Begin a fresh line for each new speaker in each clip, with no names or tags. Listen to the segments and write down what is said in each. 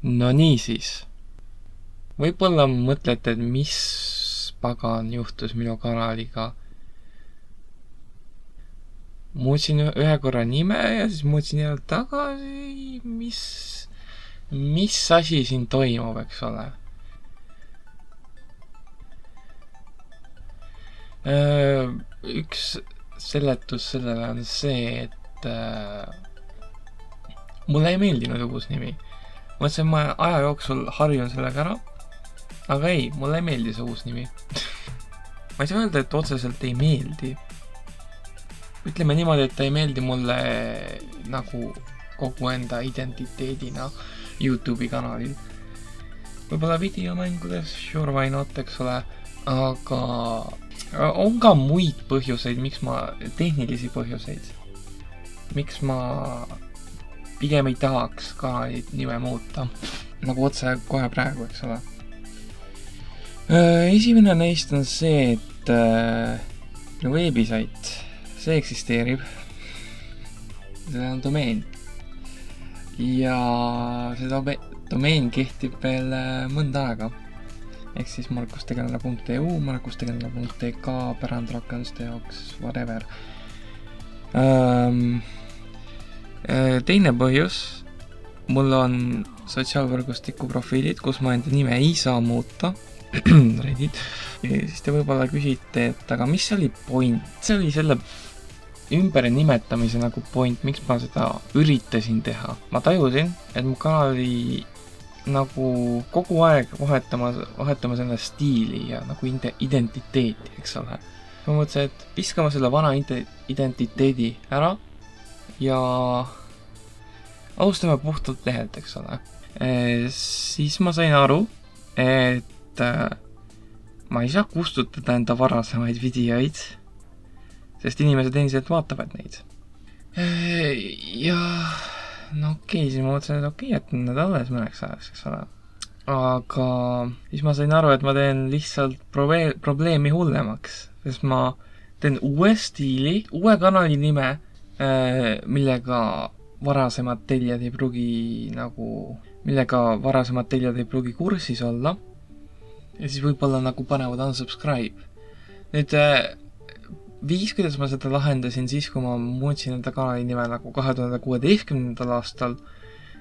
No niisiis. Võib-olla mõtlete, et mis pagan juhtus minu kanaliga. Muutsin ühe korra nime ja siis muutsin jälle tagasi. Mis asi siin toimub, eks ole? Üks seletus sellele on see, et mulle ei meeldinud uus nimi. Mõtlesin, ma aja jooksul harjun sellega ära, aga ei, mulle ei meeldi see uus nimi. Ma ei saa öelda, et otseselt ei meeldi. Ütleme niimoodi, et ta ei meeldi mulle nagu kogu enda identiteedina YouTube'i kanalil. Võib-olla videomängudes, sure why not, eks ole, aga on ka muid põhjuseid, tehnilisi põhjuseid, miks ma pigem ei tahaks kanalit nime muuta, nagu otse kohe praegu, eks ole. Esimene neist on see, et veebisait, see eksisteerib, see on domeen ja see domeen kehtib veel mõnda aega. Ehk siis markustegelane.eu, markustegelane.tk, pärandrakenduste jaoks, whatever. Teine põhjus, mul on sotsiaalvõrgustiku profiilid, kus ma enda nime ei saa muuta, Reddit, ja siis te võib-olla küsite, et aga mis oli point? See oli selle ümber nimetamise nagu point, miks ma seda üritasin teha. Ma tajusin, et mu kanali nagu kogu aeg vahetama selle stiili ja nagu identiteeti, eks ole. Ma mõtlesin, et viskama selle vana identiteedi ära ja alustame puhtalt lehelt, eks ole. Siis ma sain aru, et ma ei saa kustutada enda varasemaid videoid, sest inimesed endiselt vaatavad neid. Ja no okei, siis ma mõtlesin, et okei, et need alles mõneks ajaks, eks ole. Aga siis ma sain aru, et ma teen lihtsalt probleemi hullemaks, sest ma teen uue stiili, uue kanali nime, millega varasemad teljad ei pruugi kursis olla. Ja siis võib-olla nagu panevad unsubscribe. Nüüd viis, kuidas ma seda lahendasin siis, kui ma muutsin enda kanali nime nagu 2016. aastal,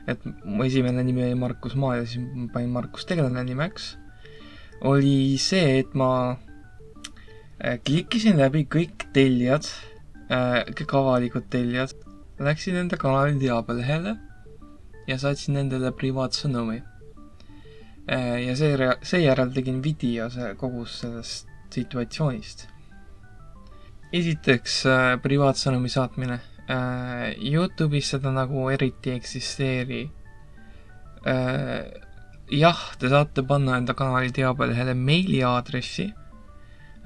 et mu esimene nimi oli Markus Maa ja siis ma panin Markus Tegelane nimeks, oli see, et ma klikkisin läbi kõik teljad, kõik avalikud teljad, läksin enda kanali teabelehele ja saatsin nendele privaatsõnumi. Ja seejärel tegin video kogu sellest situatsioonist. Esiteks privaatsõnumi saatmine. YouTube'is seda nagu eriti eksisteeri. Jah, te saate panna enda kanali teabelehele meiliaadressi,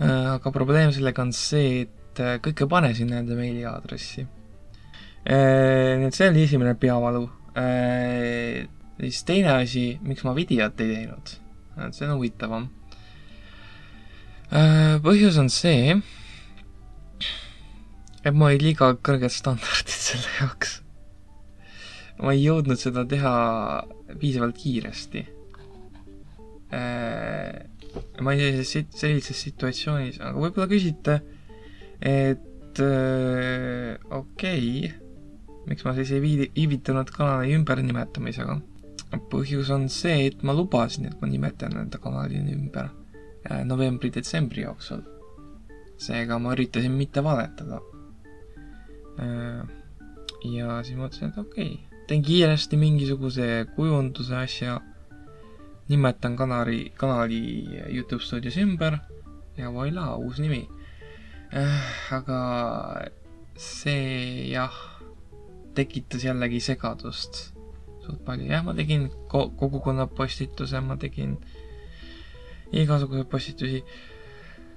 aga probleem sellega on see, et kõik ei pane sinna enda meiliaadressi. See oli esimene peavalu. Siis teine asi, miks ma videot ei teinud. See on huvitavam. Põhjus on see, et ma ei liiga kõrged standardid selle jaoks. Ma ei jõudnud seda teha piisavalt kiiresti. Ma ei tea sellises situatsioonis, aga võib-olla küsite, et okei, miks ma siis ei viivitanud kanali ümbernimetamisega. Põhjus on see, et ma lubasin, et ma nimetan enda kanali ümber novembri-detsembri jooksul. Seega ma üritasin mitte valetada. Ja siis mõtlesin, et okei, teen kiiresti mingisuguse kujunduse asja, nimetan kanali YouTube Studios ümber ja voila, uus nimi. Aga see jah, tekitas jällegi segadust suht palju. Jah, ma tegin kogukonna postituse, ma tegin igasuguse postitusi.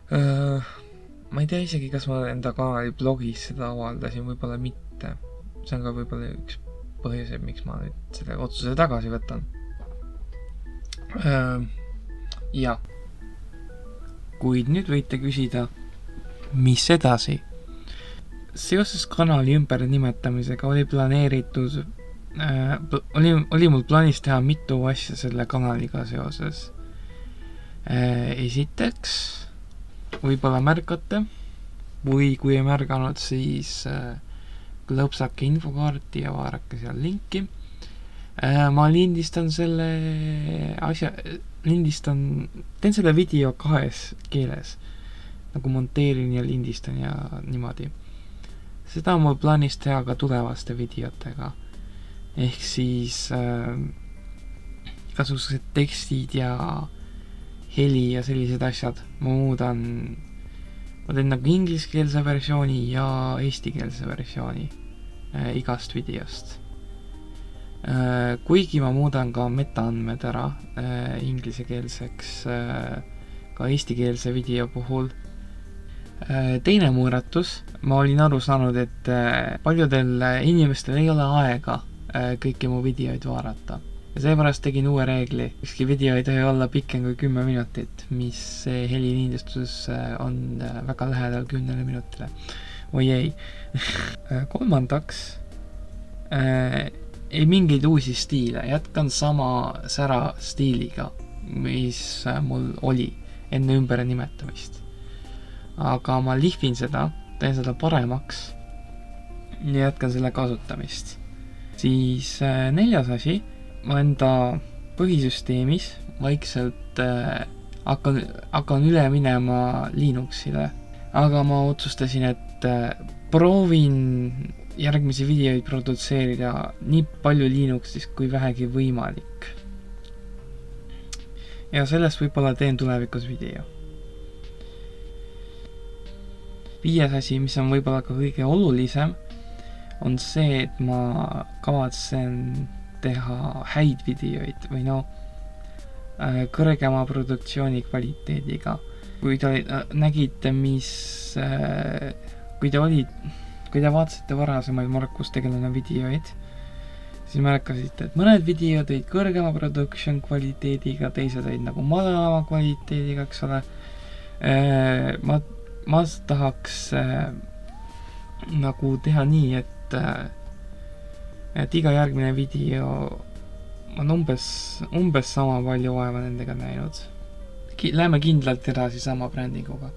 Ma ei tea isegi, kas ma enda kanali blogis seda avaldasin, võib-olla mitte. See on ka võib-olla üks põhjus, miks ma nüüd selle otsuse tagasi võtan. Ja. Kuid nüüd võite küsida, mis edasi? Seoses kanali ümber nimetamisega oli planeeritud oli mul plaanis teha mitu asja selle kanaliga seoses. Esiteks, võib-olla märkate, või kui ei märganud, siis klõpsake infokaarti ja vaadake seal linki. Ma lindistan selle asja, teen selle video 2 keeles, nagu monteerin ja lindistan ja niimoodi. Seda on mul plaanis teha ka tulevaste videotega. Ehk siis igasugused tekstid ja heli ja sellised asjad. Ma teen nagu ingliskeelse versiooni ja eestikeelse versiooni igast videost. Kuigi ma muudan ka metaandmed ära inglisekeelseks ka eestikeelse video puhul. Teine muudatus, ma olin aru saanud, et paljudel inimestel ei ole aega kõiki mu videoid vaadata. Ja seepärast tegin uue reegli. Ükski video ei tohi olla pikem kui 10 minutit, mis helilindistus on väga lähedal 10 minutile. Või ei. Kolmandaks, ei mingeid uusi stiile. Jätkan sama sära stiiliga, mis mul oli enne ümber nimetamist. Aga ma lihvin seda, teen seda paremaks ja jätkan selle kasutamist. Siis 4. asi, ma enda põhisüsteemis vaikselt hakkan üle minema Linuxile. Aga ma otsustasin, et proovin järgmisi videoid produtseerida nii palju Linuxist kui vähegi võimalik. Ja sellest võib-olla teen tulevikus video. 5. asi, mis on võib-olla ka kõige olulisem, on see, et ma kavatsen teha häid videoid või kõrgema produktsiooni kvaliteediga. Kui te nägite, kui te vaatasite varasemaid Markus Tegelane videoid, siis märkasite, et mõned videod olid kõrgema production kvaliteediga, teised olid nagu madalama kvaliteediga, eks ole. Ma tahaks nagu teha nii, et iga järgmine video on umbes sama palju vaeva nendega näinud. Läheme kindlalt edasi sama brändinguga.